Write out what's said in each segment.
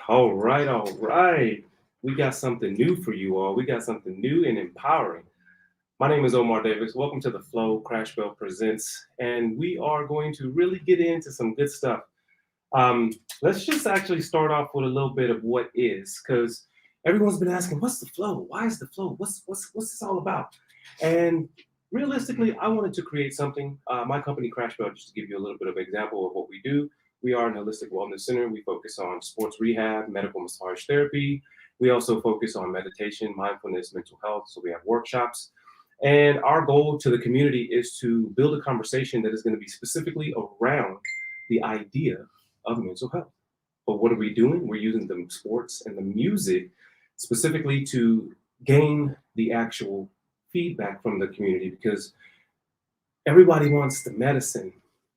All right, all right. We got something new for you all. We got something new and empowering. My name is Omar Davis. Welcome to the Flow Crash Bell Presents, and we are going to really get into some good stuff. Um, let's just actually start off with a little bit of what is, because everyone's been asking, "What's the flow? Why is the flow? What's this all about?" And realistically, I wanted to create something. My company, Crash Bell, just to give you a little bit of an example of what we do. We are an holistic wellness center. We focus on sports rehab, medical massage therapy. We also focus on meditation, mindfulness, mental health. So we have workshops. And our goal to the community is to build a conversation that is going to be specifically around the idea of mental health. But what are we doing? We're using the sports and the music specifically to gain the actual feedback from the community because everybody wants the medicine,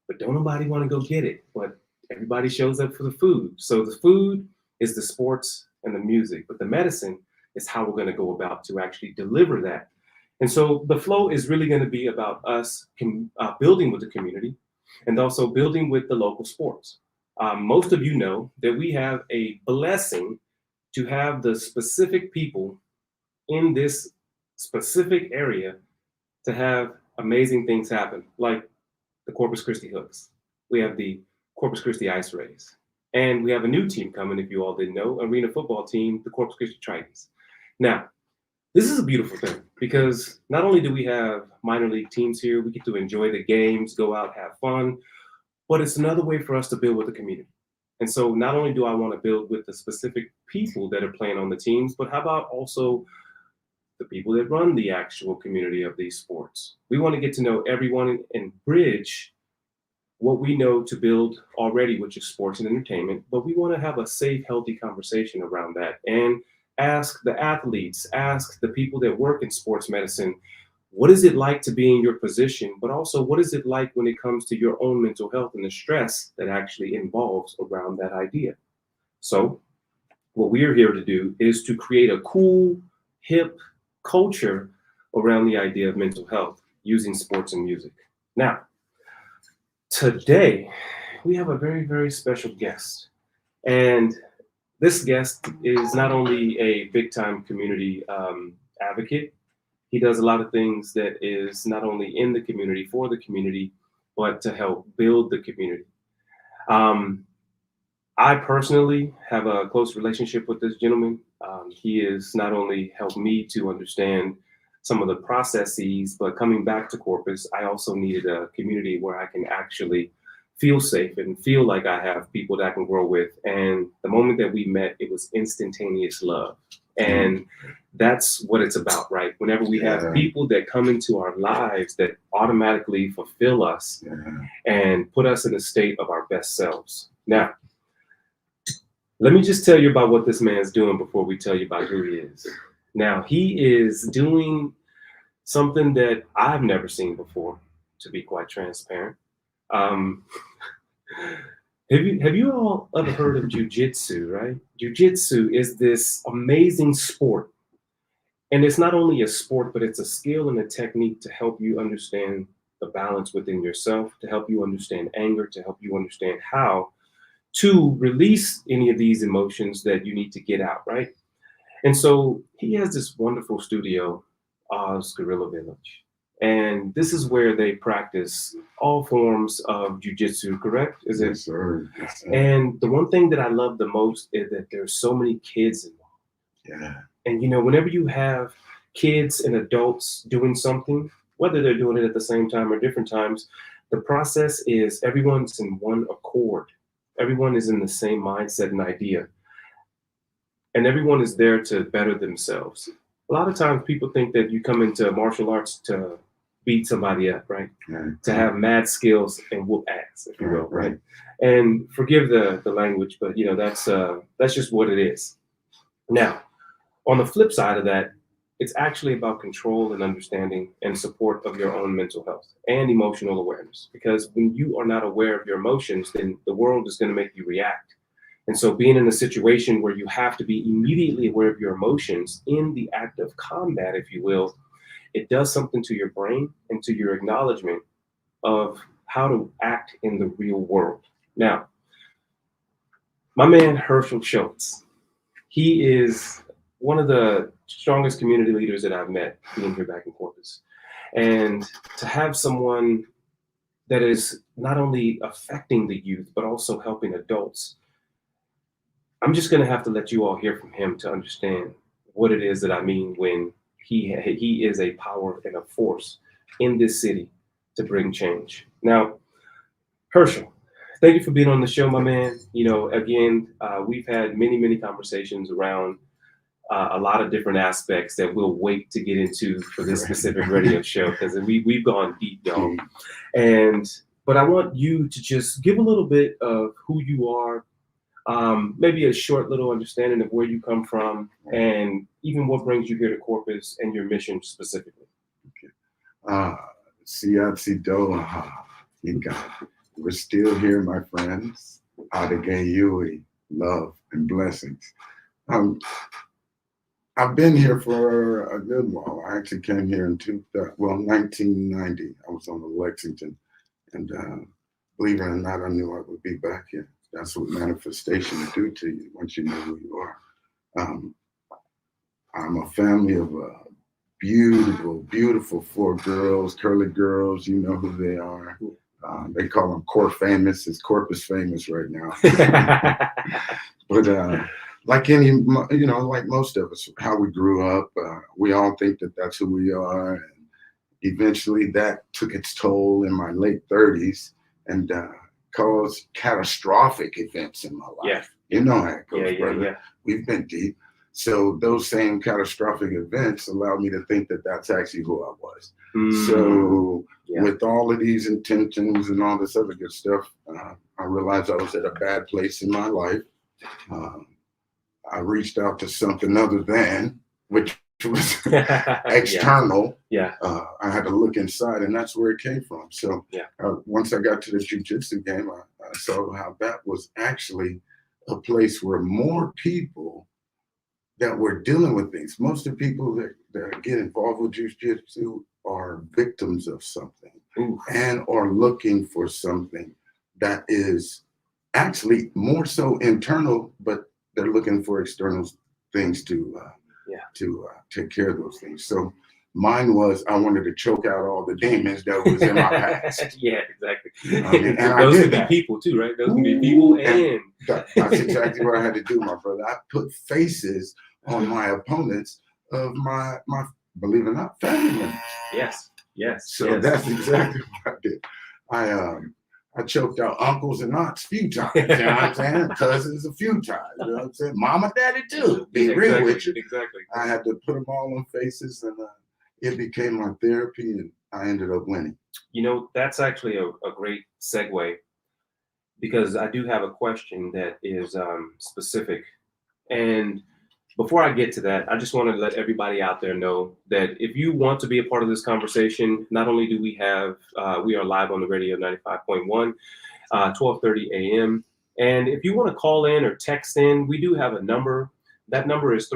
but don't nobody want to go get it. But everybody shows up for the food. So the food is the sports and the music, but the medicine is how we're going to go about to actually deliver that. And so the flow is really going to be about us building with the community and also building with the local sports. Most of you know that we have a blessing to have the specific people in this specific area to have amazing things happen, like the Corpus Christi Hooks. We have the Corpus Christi Ice Rays. And we have a new team coming, if you all didn't know, arena football team, the Corpus Christi Tritons. Now, this is a beautiful thing because not only do we have minor league teams here, we get to enjoy the games, go out, have fun, but it's another way for us to build with the community. And so not only do I want to build with the specific people that are playing on the teams, but how about also the people that run the actual community of these sports? We want to get to know everyone and bridge what we know to build already, which is sports and entertainment, but we want to have a safe, healthy conversation around that and ask the athletes, ask the people that work in sports medicine, what is it like to be in your position, but also what is it like when it comes to your own mental health and the stress that actually involves around that idea. So what we're here to do is to create a cool, hip culture around the idea of mental health using sports and music. Now, today, we have a very, very special guest. And this guest is not only a big time community advocate, he does a lot of things that is not only in the community, for the community, but to help build the community. Um, I personally have a close relationship with this gentleman. He has not only helped me to understand some of the processes, but coming back to Corpus, I also needed a community where I can actually feel safe and feel like I have people that I can grow with. And the moment that we met, it was instantaneous love. And that's what it's about, right? Whenever we have people that come into our lives that automatically fulfill us and put us in a state of our best selves. Now, let me just tell you about what this man's doing before we tell you about who he is. Now, he is doing something that I've never seen before, to be quite transparent. Um, have you all ever heard of jiu-jitsu, right? Jiu-jitsu is this amazing sport. And it's not only a sport, but it's a skill and a technique to help you understand the balance within yourself, to help you understand anger, to help you understand how to release any of these emotions that you need to get out, right? And so he has this wonderful studio, Oz Gorilla Village. And this is where they practice all forms of jujitsu, correct? Is it? Yes, sir. Yes, sir. And the one thing that I love the most is that there's so many kids involved. Yeah. And you know, whenever you have kids and adults doing something, whether they're doing it at the same time or different times, the process is everyone's in one accord. Everyone is in the same mindset and idea. And everyone is there to better themselves. A lot of times people think that you come into martial arts to beat somebody up, right? To have mad skills and whoop ass, if you will, right? And forgive the language, but you know that's just what it is. Now, on the flip side of that, it's actually about control and understanding and support of your own mental health and emotional awareness. Because when you are not aware of your emotions, then the world is going to make you react. And so, being in a situation where you have to be immediately aware of your emotions in the act of combat, if you will, it does something to your brain and to your acknowledgement of how to act in the real world. Now, My man Hershel Shoats. He is one of the strongest community leaders that I've met being here back in Corpus. And to have someone that is not only affecting the youth, but also helping adults, I'm just going to have to let you all hear from him to understand what it is that I mean when he is a power and a force in this city to bring change. Now, Hershel, thank you for being on the show, my man. Again, we've had many conversations around a lot of different aspects that we'll wait to get into for this specific radio show because we've gone deep, y'all. But I want you to just give a little bit of who you are, maybe a short little understanding of where you come from, and even what brings you here to Corpus and your mission specifically. Siatsidoha. We're still here, my friends. Adegayui, love and blessings. I've been here for a good while. I actually came here in 1990. I was on the Lexington, and believe it or not, I knew I would be back here. That's what manifestation will do to you once you know who you are. I'm a family of beautiful 4 girls, curly girls. You know who they are. They call them Corp famous. It's Corpus famous right now. But like like most of us, how we grew up, we all think that that's who we are. And eventually that took its toll in my late 30s and caused catastrophic events in my life. Yeah. You know how it goes, brother. Yeah. We've been deep. So those same catastrophic events allowed me to think that that's actually who I was. So with all of these intentions and all this other good stuff, I realized I was at a bad place in my life. I reached out to something other than, which was external. I had to look inside, and that's where it came from. So once I got to the jiu-jitsu game, I saw how that was actually a place where more people that were dealing with things. Most of the people that get involved with jiu-jitsu are victims of something and are looking for something that is actually more so internal, but they're looking for external things to take care of those things. So mine was, I wanted to choke out all the demons that was in my past. Yeah, exactly. And those can be people too, right? Those can be people, and that's exactly what I had to do, my brother. I put faces on my opponents of my believe it or not, family members. Yes. So that's exactly what I did. I choked out uncles and aunts a few times, you know what I'm saying? Cousins a few times, you know what I'm saying? Mama, daddy too. Be real with you. Exactly. I had to put them all on faces, and it became my therapy, and I ended up winning. That's actually a great segue, because I do have a question that is specific. And before I get to that, I just want to let everybody out there know that if you want to be a part of this conversation, not only do we have, we are live on the radio 95.1, 12:30 a.m. And if you want to call in or text in, we do have a number. That number is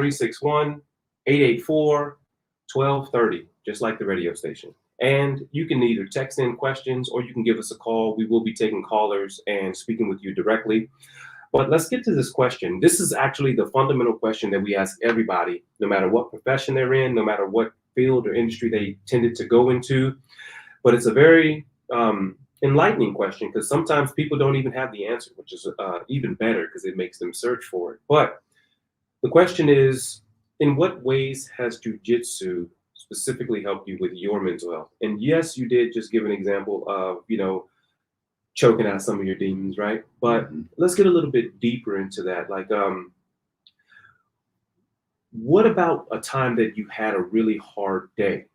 361-884-1230, just like the radio station. And you can either text in questions or you can give us a call. We will be taking callers and speaking with you directly. But let's get to this question. This is actually the fundamental question that we ask everybody, no matter what profession they're in, no matter what field or industry they tended to go into. But it's a very enlightening question, because sometimes people don't even have the answer, which is even better because it makes them search for it. But the question is, in what ways has jiu-jitsu specifically helped you with your mental health? And yes, you did just give an example of, choking out some of your demons, right? But let's get a little bit deeper into that. Like, what about a time that you had a really hard day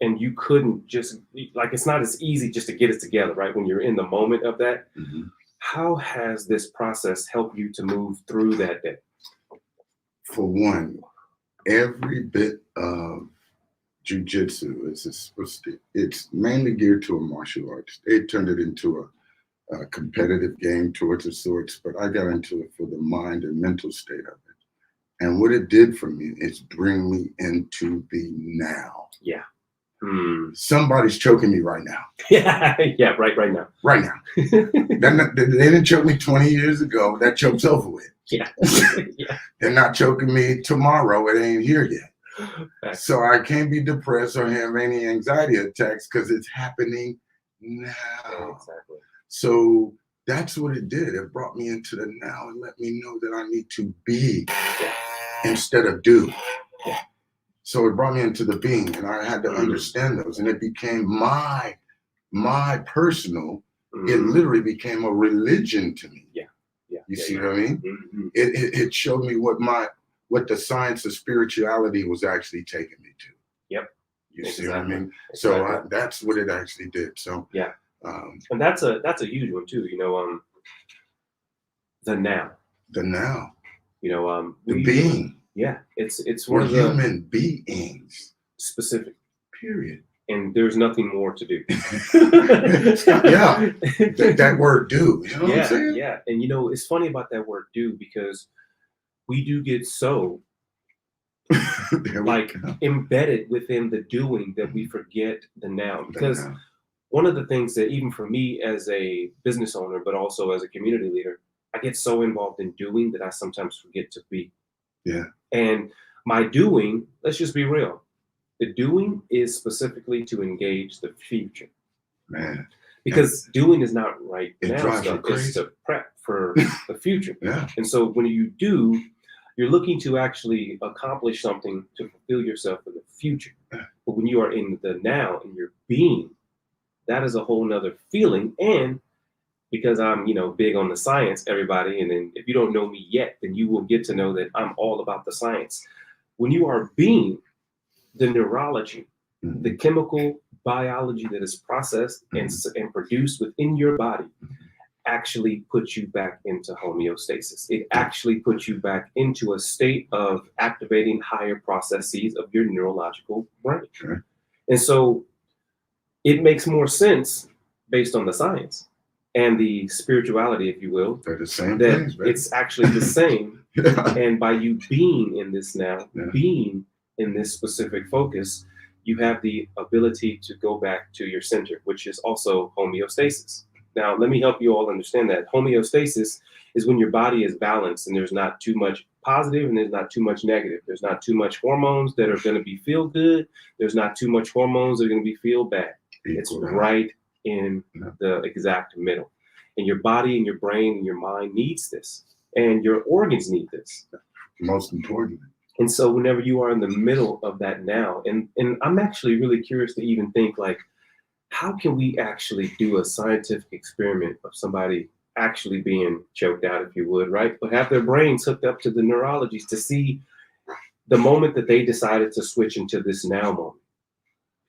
and you couldn't just, like, it's not as easy just to get it together, right? When you're in the moment of that, how has this process helped you to move through that day? For one, every bit of jiu-jitsu it's mainly geared to a martial arts. They turned it into a competitive game towards the sorts, but I got into it for the mind and mental state of it. And what it did for me is bring me into the now. Yeah. Somebody's choking me right now. Yeah, right now. Right now. They didn't choke me 20 years ago. That choke's over with. Yeah. Yeah. They're not choking me tomorrow. It ain't here yet. So I can't be depressed or have any anxiety attacks because it's happening now. Exactly. So that's what it did. It brought me into the now and let me know that I need to be instead of do. Yeah. So it brought me into the being, and I had to understand those, and it became my personal. It literally became a religion to me. Yeah. You see what I mean? It showed me what the science of spirituality was actually taking me to. Yep. You see what I mean? So that's what it actually did. So yeah. And that's a huge one too. The now. The now. The being. Yeah, it's we're one of the human beings. Specific. Period. And there's nothing more to do. Yeah, that word "do." You know what I'm saying? Yeah, and it's funny about that word "do" because we do get so embedded within the doing that we forget the now. Because one of the things that even for me as a business owner, but also as a community leader, I get so involved in doing that I sometimes forget to be. Yeah. And my doing, let's just be real. The doing is specifically to engage the future. Man. Because doing is not right now stuff. It's to prep for the future. Yeah. And so when you do, you're looking to actually accomplish something to fulfill yourself in the future. Yeah. But when you are in the now and you're being, that is a whole nother feeling. And because I'm, big on the science, everybody, and then if you don't know me yet, then you will get to know that I'm all about the science. When you are being, the neurology, the chemical biology that is processed and produced within your body actually puts you back into homeostasis. It actually puts you back into a state of activating higher processes of your neurological brain. Sure. And so it makes more sense based on the science and the spirituality, if you will. They're the same that things, baby. It's actually the same. And by you being in this now, being in this specific focus, you have the ability to go back to your center, which is also homeostasis. Now, let me help you all understand that. Homeostasis is when your body is balanced and there's not too much positive and there's not too much negative. There's not too much hormones that are going to be feel good. There's not too much hormones that are going to be feel bad. It's right in the exact middle. And your body and your brain and your mind needs this. And your organs need this. Most importantly. And so whenever you are in the middle of that now, and I'm actually really curious to even think how can we actually do a scientific experiment of somebody actually being choked out, if you would, right? But have their brains hooked up to the neurologies to see the moment that they decided to switch into this now moment.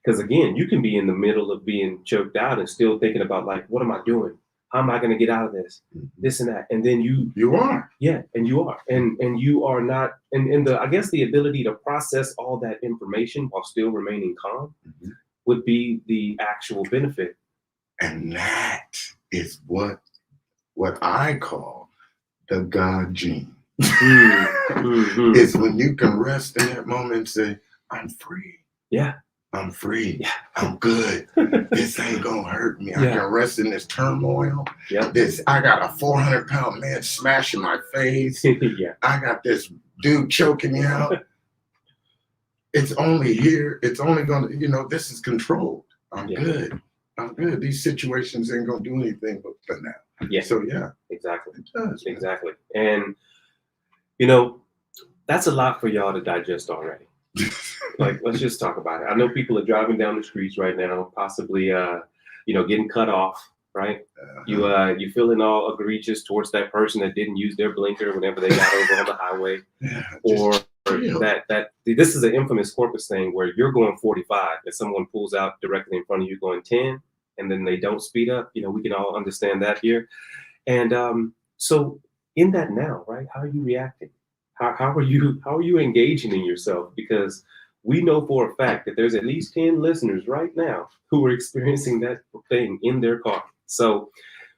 Because again, you can be in the middle of being choked out and still thinking about what am I doing? How am I going to get out of this? This and that. And then you are. Yeah, and you are. And you are not, and I guess the ability to process all that information while still remaining calm would be the actual benefit. And that is what I call the God gene. It's when you can rest in that moment and say, I'm free. Yeah. I'm free. Yeah. I'm good. This ain't gonna hurt me. I can rest in this turmoil. Yeah. I got a 400-pound man smashing my face. Yeah. I got this dude choking me out. It's only here. It's only gonna, this is controlled. I'm good. I'm good. These situations ain't gonna do anything but for now. Yeah. So yeah. Exactly. It does. Exactly. And that's a lot for y'all to digest already. Let's just talk about it. I know people are driving down the streets right now, possibly, getting cut off, right? You feeling all egregious towards that person that didn't use their blinker whenever they got over on the highway, or that this is an infamous corpus thing where you're going 45 and someone pulls out directly in front of you going 10, and then they don't speed up. We can all understand that here. And so in that now, right? How are you reacting? How are you engaging in yourself? Because we know for a fact that there's at least 10 listeners right now who are experiencing that thing in their car. So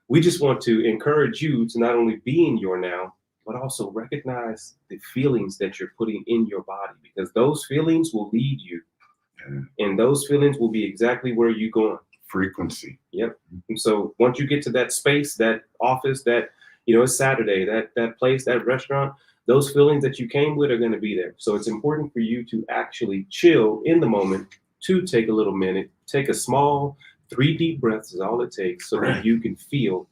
we just want to encourage you to not only be in your now, but also recognize the feelings that you're putting in your body, because those feelings will lead you And those feelings will be exactly where you're going. Frequency. Yep. And so once you get to that space, that office, that, it's Saturday, that place, that restaurant, those feelings that you came with are going to be there. So it's important for you to actually chill in the moment, to take a little minute, take a small 3 deep breaths is all it takes, so that you can feel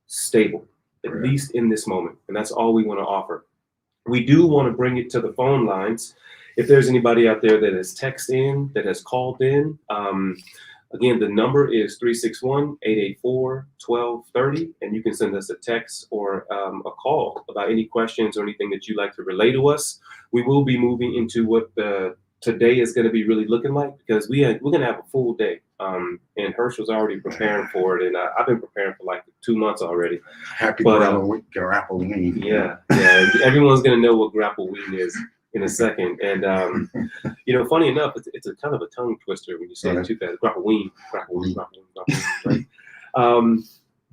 stable, at least in this moment. And that's all we want to offer. We do want to bring it to the phone lines. If there's anybody out there that has texted in, that has called in, again, the number is 361-884-1230, and you can send us a text or a call about any questions or anything that you'd like to relay to us. We will be moving into what today is going to be really looking like, because we're going to have a full day. And Hershel's already preparing for it, and I've been preparing for like 2 months already. Happy Grapple Ween. Yeah. Everyone's going to know what Grapple Ween is in a second. And funny enough, it's a kind of a tongue twister when you say it too fast. Grapple Ween, right?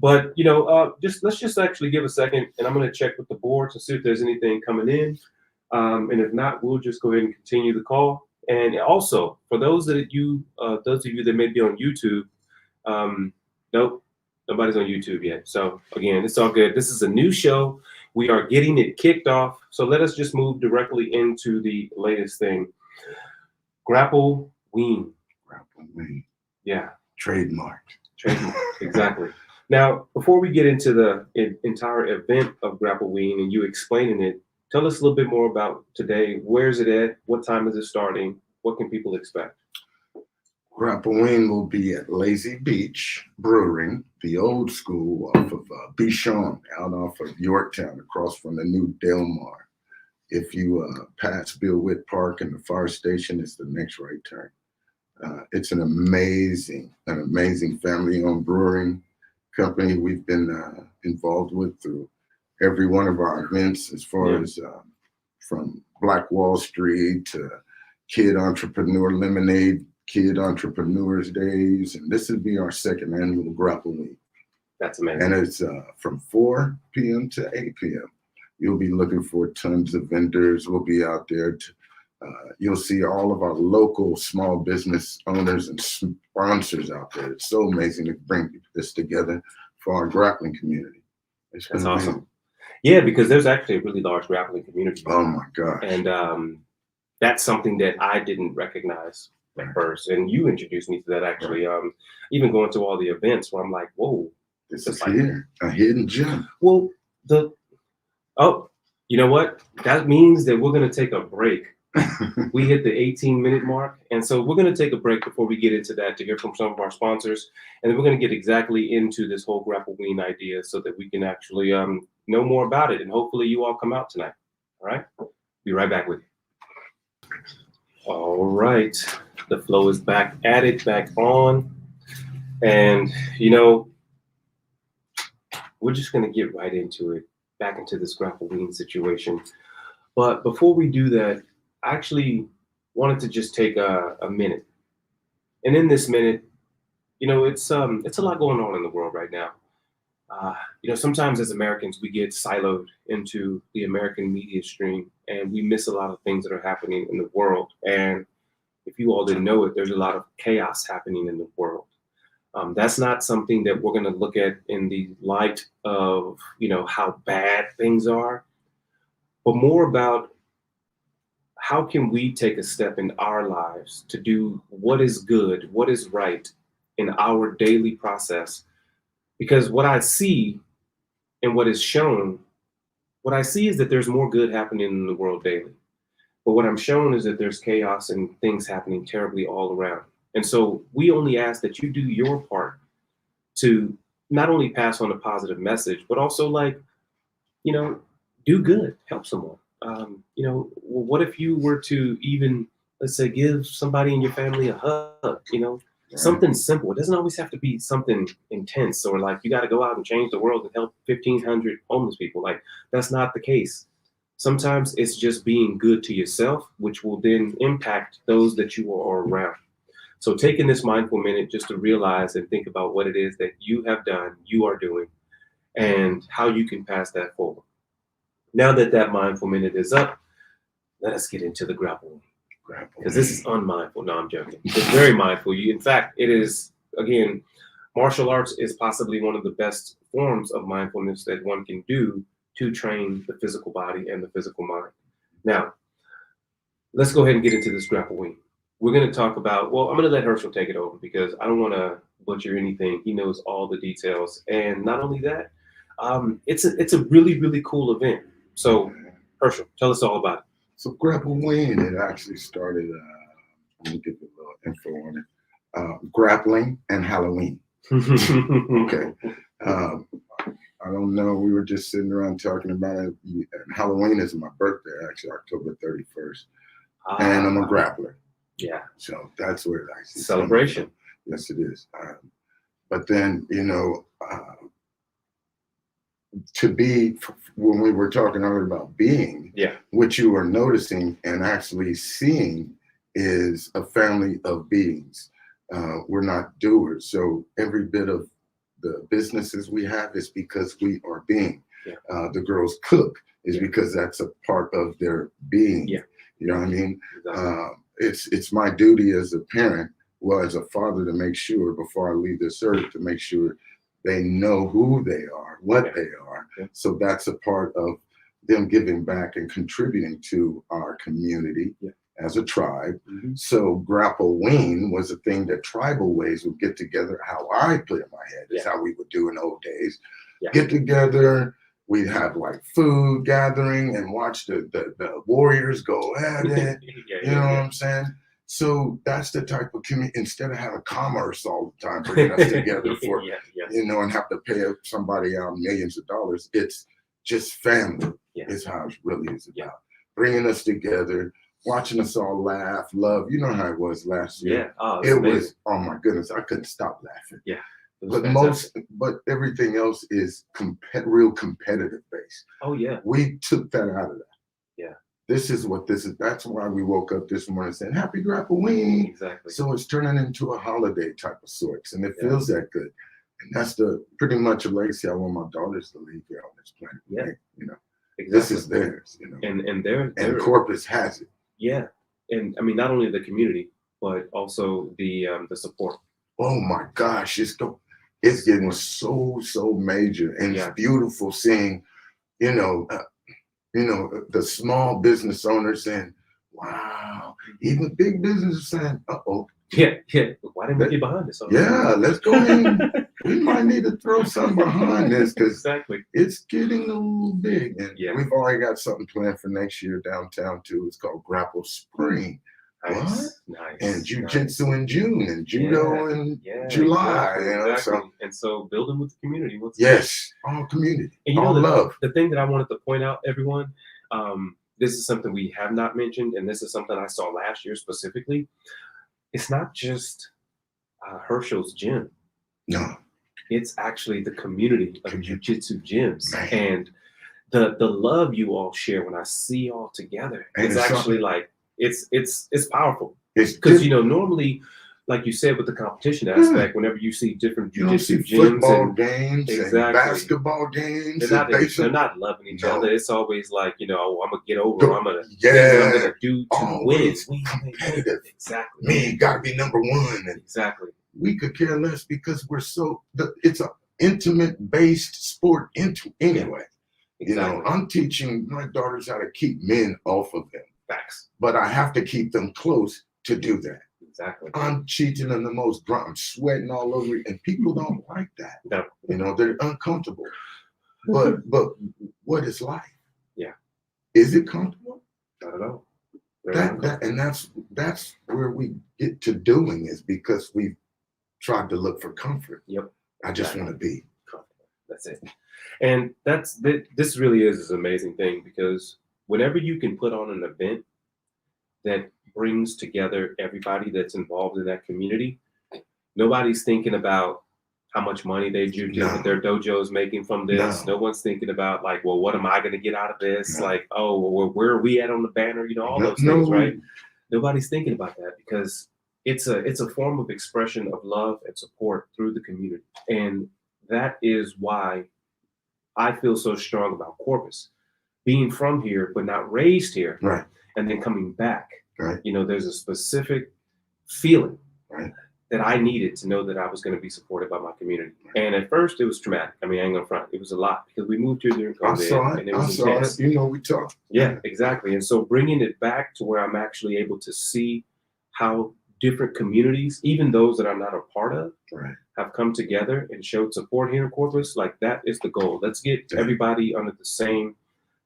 But let's just actually give a second, and I'm going to check with the board to see if there's anything coming in. And if not, we'll just go ahead and continue the call. And also, for those of you that may be on YouTube, nope, nobody's on YouTube yet. So again, it's all good. This is a new show. We are getting it kicked off. So let us just move directly into the latest thing. Grapple Ween. Grapple Ween. Yeah. Trademark. Exactly. Now, before we get into the entire event of Grapple Ween and you explaining it, tell us a little bit more about today. Where's it at? What time is it starting? What can people expect? Grapple Ween will be at Lazy Beach Brewing, the old school off of Bichon, out off of Yorktown, across from the new Del Mar. If you pass Bill Witt Park and the fire station, it's the next right turn. It's an amazing family-owned brewing company we've been involved with through every one of our events, as far as from Black Wall Street to Kid Entrepreneur Lemonade, Kid Entrepreneurs Days, and this will be our second annual Grapple Ween. That's amazing. And it's from 4 p.m. to 8 p.m. You'll be looking for tons of vendors. We'll be out there. You'll see all of our local small business owners and sponsors out there. It's so amazing to bring this together for our grappling community. That's awesome. Yeah, because there's actually a really large grappling community. Oh my gosh. And that's something that I didn't recognize at first. And you introduced me to that, actually. Even going to all the events where I'm like, whoa. This is here, a hidden gem. Well, you know what? That means that we're going to take a break. We hit the 18-minute mark. And so we're going to take a break before we get into that to hear from some of our sponsors. And then we're going to get exactly into this whole Grapple Ween idea so that we can actually know more about it. And hopefully you all come out tonight. All right? Be right back with you. All right. The flow is back at it, back on. And, we're just going to get right into it, back into this Grapple Ween situation. But before we do that, I actually wanted to just take a minute. And in this minute, it's a lot going on in the world right now. Sometimes as Americans, we get siloed into the American media stream, and we miss a lot of things that are happening in the world. And if you all didn't know it, there's a lot of chaos happening in the world. That's not something that we're going to look at in the light of, how bad things are, but more about how can we take a step in our lives to do what is good, what is right in our daily process. Because what I see and what is shown, what I see is that there's more good happening in the world daily. But what I'm shown is that there's chaos and things happening terribly all around. And so we only ask that you do your part to not only pass on a positive message, but also do good, help someone. What if you were to even, let's say, give somebody in your family a hug, something simple. It doesn't always have to be something intense or like you got to go out and change the world and help 1,500 homeless people. Like, that's not the case. Sometimes it's just being good to yourself, which will then impact those that you are around. So taking this mindful minute just to realize and think about what it is that you have done, you are doing, and how you can pass that forward. Now that mindful minute is up, let us get into the Grapple Ween. because this is unmindful. No, I'm joking. It's very mindful. In fact, it is, again, martial arts is possibly one of the best forms of mindfulness that one can do to train the physical body and the physical mind. Now, let's go ahead and get into this grapple wing. We're going to talk about, well, I'm going to let Hershel take it over because I don't want to butcher anything. He knows all the details. And not only that, it's a really, really cool event. So, Hershel, tell us all about it. So grapple wing, it actually started, let me give you a little info on it. Grappling and Halloween. Okay. I don't know. We were just sitting around talking about it. Halloween is my birthday, actually, October 31st. And I'm a grappler. Yeah. So that's where it actually celebration. Yes, it is. But then, to be, when we were talking earlier about being, what you are noticing and actually seeing is a family of beings. We're not doers. So every bit of the businesses we have is because we are being. The girls cook is because that's a part of their being. You know what I mean? Exactly. It's my duty as a parent, well, as a father, to make sure before I leave this earth, to make sure they know who they are, what they are. So that's a part of them giving back and contributing to our community as a tribe. So grapple wing was a thing that tribal ways would get together. How I put in my head is how we would do in old days. Get together. We'd have like food gathering and watch the warriors go at it. You know what I'm saying? So that's the type of community, instead of having commerce all the time, bringing us together for, and have to pay somebody out millions of dollars. It's just family is how it really is about. Bringing us together, watching us all laugh, love. You know how it was last year. It was, oh my goodness, I couldn't stop laughing. But everything else is real competitive based. We took that out of that. This is what this is. That's why we woke up this morning saying happy grapple wing. Exactly. So it's turning into a holiday type of sorts, and it feels that good. And that's pretty much a legacy I want my daughters to leave here on this planet. This is theirs. And Corpus has it. And I mean, not only the community, but also the support. Oh my gosh, it's getting so major, and it's beautiful seeing, the small business owners saying, wow, even big businesses saying, uh-oh. Why didn't we get behind this? Let's go in. We might need to throw something behind this because it's getting a little big. And we've already got something planned for next year downtown too. It's called Grapple Spring. Nice. And Jiu-jitsu in June and Judo in July. So building with the community. All community. And all love. The thing that I wanted to point out, everyone, this is something we have not mentioned, and this is something I saw last year specifically. It's not just Hershel's gym. No. It's actually the community of jiu-jitsu gyms. And the love you all share when I see all together, it's actually like, it's powerful. Because normally, like you said, with the competition aspect, whenever you see different jiu-jitsu gyms, football games, and basketball games, they're not loving each other. It's always like, I'm gonna get over. I'm gonna do to win. Competitive. Exactly. Me, gotta be number one. Exactly. We could care less because we're it's an intimate based sport anyway. Exactly. I'm teaching my daughters how to keep men off of them. Facts. But I have to keep them close to do that. Exactly. I'm teaching them the most grunt. I'm sweating all over it, and people don't like that. No. They're uncomfortable. But what is life? Is it comfortable? Not at all. And that's where we get to doing, is because we've tried to look for comfort. I just want to be comfortable. That's it. And this really is an amazing thing, because whenever you can put on an event that brings together everybody that's involved in that community, nobody's thinking about how much money their dojo's making from this. No one's thinking about like, well, what am I going to get out of this? Like, oh, well, where are we at on the banner? All those things, right? Nobody's thinking about that, because it's a form of expression of love and support through the community. And that is why I feel so strong about Corpus. Being from here, but not raised here, right? And then coming back Right. You know, there's a specific feeling Right. that I needed to know that I was going to be supported by my community. And at first, it was traumatic. I mean, I ain't gonna front. It was a lot because we moved here during COVID. I saw it. And it was I saw intense. it. You know, we talked. Yeah, exactly. And so bringing it back to where I'm actually able to see how different communities, even those that I'm not a part of, Right. have come together and showed support here in Corpus. Like, that is the goal. Let's get everybody under the same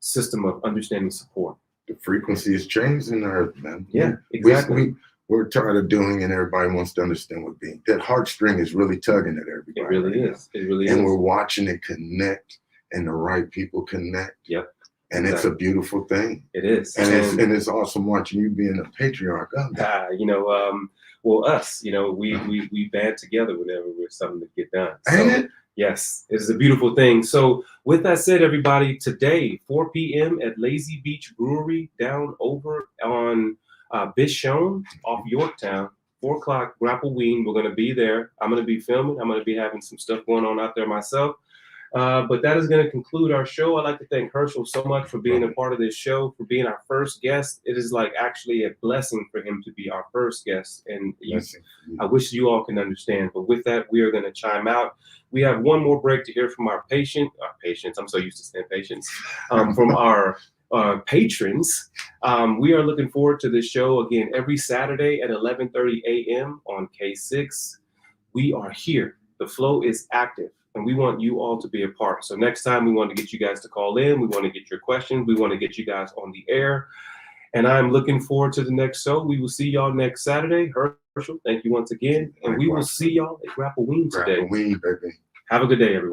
system of understanding support. The frequency is changed in the earth, man. Yeah, exactly. We're tired of doing, and everybody wants to understand what being. That heartstring is really tugging at everybody. It really right is. It really and is. we're watching it connect, and the right people connect. Yep. And it's a beautiful thing. It is. And it's awesome watching you being a patriarch of that. You know, well, us, you know, we band together whenever we're something to get done. Ain't it? Yes, it is a beautiful thing. So with that said, everybody, today, 4 p.m. at Lazy Beach Brewery down over on Bishon off Yorktown, 4 o'clock, Grappleween. We're going to be there. I'm going to be filming. I'm going to be having some stuff going on out there myself. But that is going to conclude our show. I'd like to thank Hershel so much for being a part of this show, for being our first guest. It is like actually a blessing for him to be our first guest. And I wish you all can understand. But with that, we are going to chime out. We have one more break to hear from our patients. I'm so used to saying patients. From our patrons. We are looking forward to this show again every Saturday at 11:30 a.m. on K6. We are here. The flow is active, and we want you all to be a part. So next time, we want to get you guys to call in. We want to get your questions. We want to get you guys on the air. And I'm looking forward to the next show. We will see y'all next Saturday. Hershel, thank you once again. And we will see y'all at Grappleween today. Grappleween, baby. Have a good day, everyone.